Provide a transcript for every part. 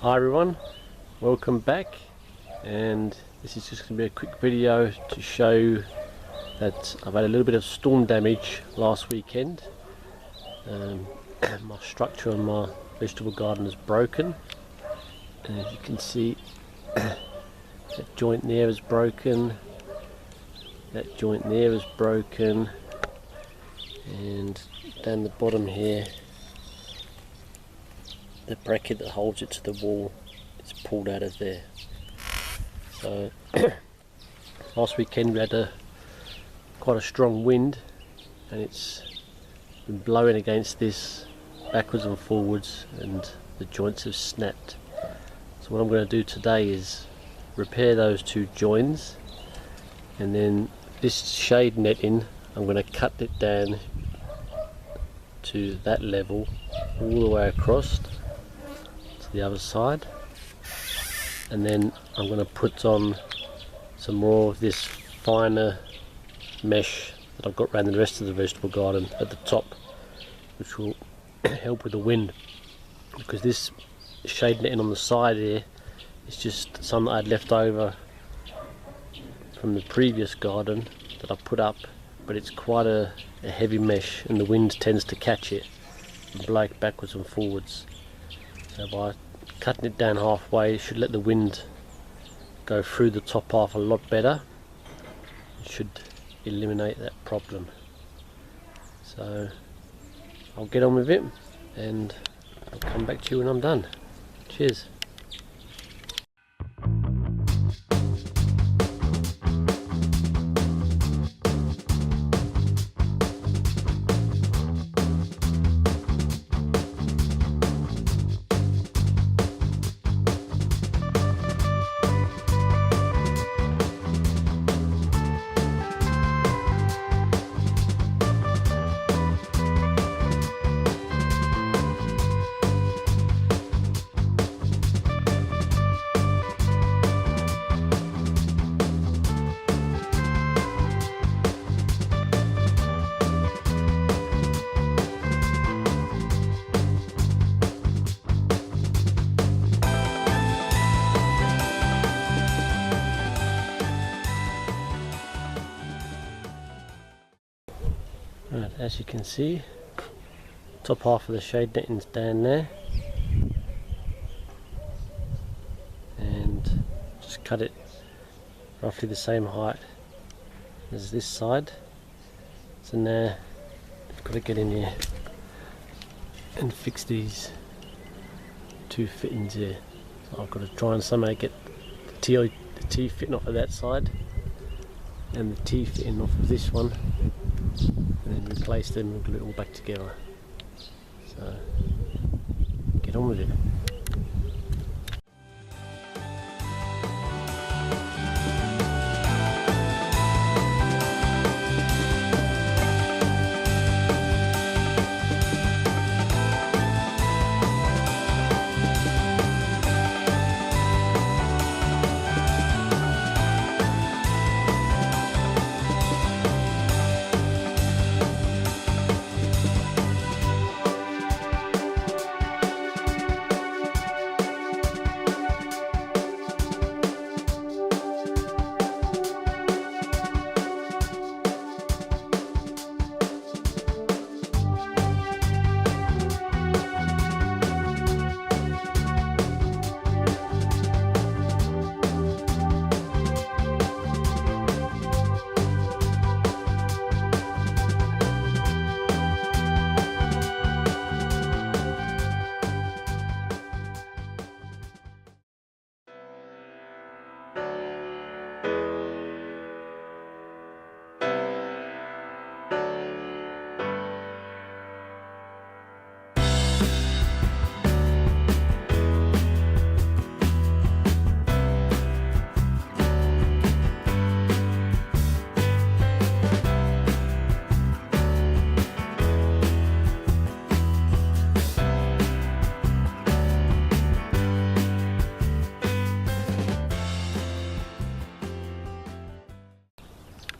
Hi everyone, welcome back, and this is just going to be a quick video to show that I've had a little bit of storm damage last weekend. My structure on my vegetable garden is broken, and as you can see that joint there is broken, that joint there is broken, and down the bottom here the bracket that holds it to the wall is pulled out of there. So last weekend we had quite a strong wind, and it's been blowing against this backwards and forwards, and the joints have snapped. So what I'm going to do today is repair those two joins, and then this shade netting I'm going to cut it down to that level all the way across to the other side, and then I'm going to put on some more of this finer mesh that I've got around the rest of the vegetable garden at the top, which will help with the wind, because this shade netting on the side here is just some that I'd left over from the previous garden that I put up, but it's quite a heavy mesh, and the wind tends to catch it and blow it backwards and forwards. So by cutting it down halfway, it should let the wind go through the top half a lot better. It should eliminate that problem. So I'll get on with it, and I'll come back to you when I'm done. Cheers. Right, as you can see, top half of the shade netting's down there, and just cut it roughly the same height as this side. So now I've got to get in here and fix these two fittings here. So I've got to try and somehow get the T fitting off of that side and the T fitting off of this one, and then replace them and glue it all back together. So get on with it.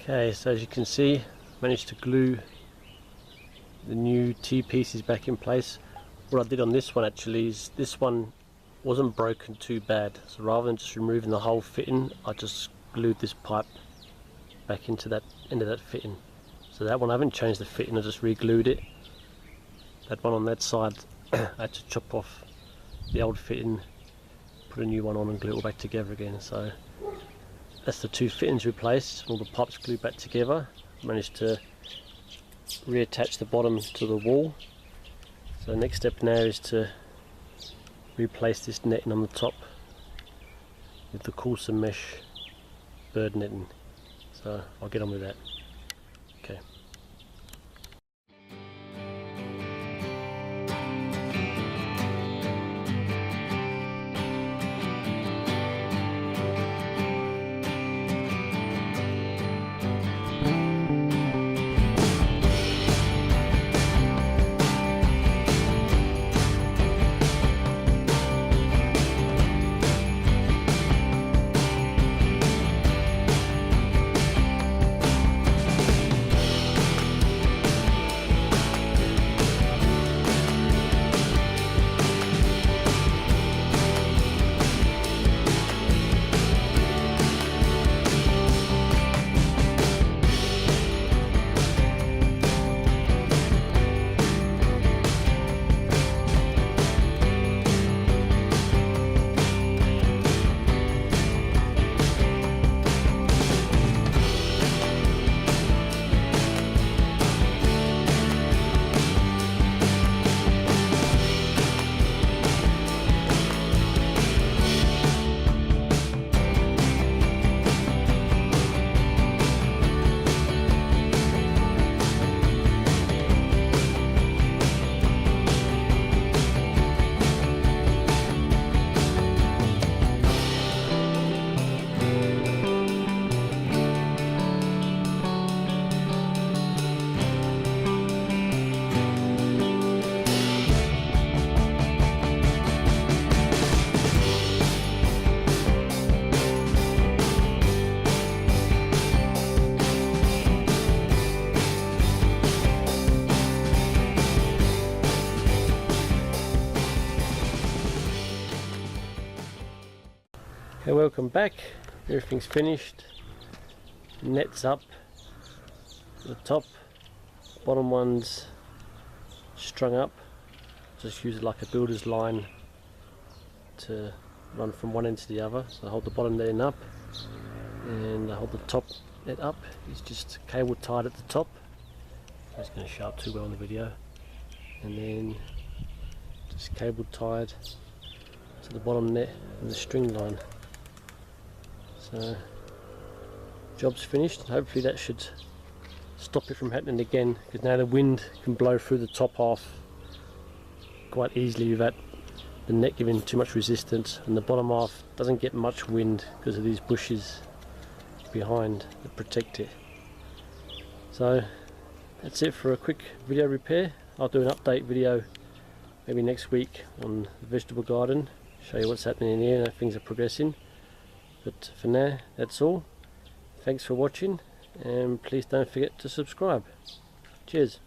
Okay, so as you can see, managed to glue the new T pieces back in place. What I did on this one actually is, this one wasn't broken too bad, so rather than just removing the whole fitting, I just glued this pipe back into that end of that fitting. So that one I haven't changed the fitting, I just re-glued it. That one on that side I had to chop off the old fitting, put a new one on and glue it all back together again. So that's the two fittings replaced, all the pipes glued back together. Managed to reattach the bottom to the wall. So the next step now is to replace this netting on the top with the Coulson mesh bird netting. So I'll get on with that. Okay. Okay, welcome back. Everything's finished. Net's up. The top, bottom one's strung up. Just use it like a builder's line to run from one end to the other. So I hold the bottom netting up and I hold the top net up. It's just cable tied at the top. It's going to show up too well in the video. And then just cable tied to the bottom net with the string line. So job's finished. Hopefully that should stop it from happening again, because now the wind can blow through the top half quite easily without the net giving too much resistance, and the bottom half doesn't get much wind because of these bushes behind that protect it. So that's it for a quick video repair. I'll do an update video maybe next week on the vegetable garden, show you what's happening in here and how things are progressing. But for now, that's all. Thanks for watching, and please don't forget to subscribe. Cheers.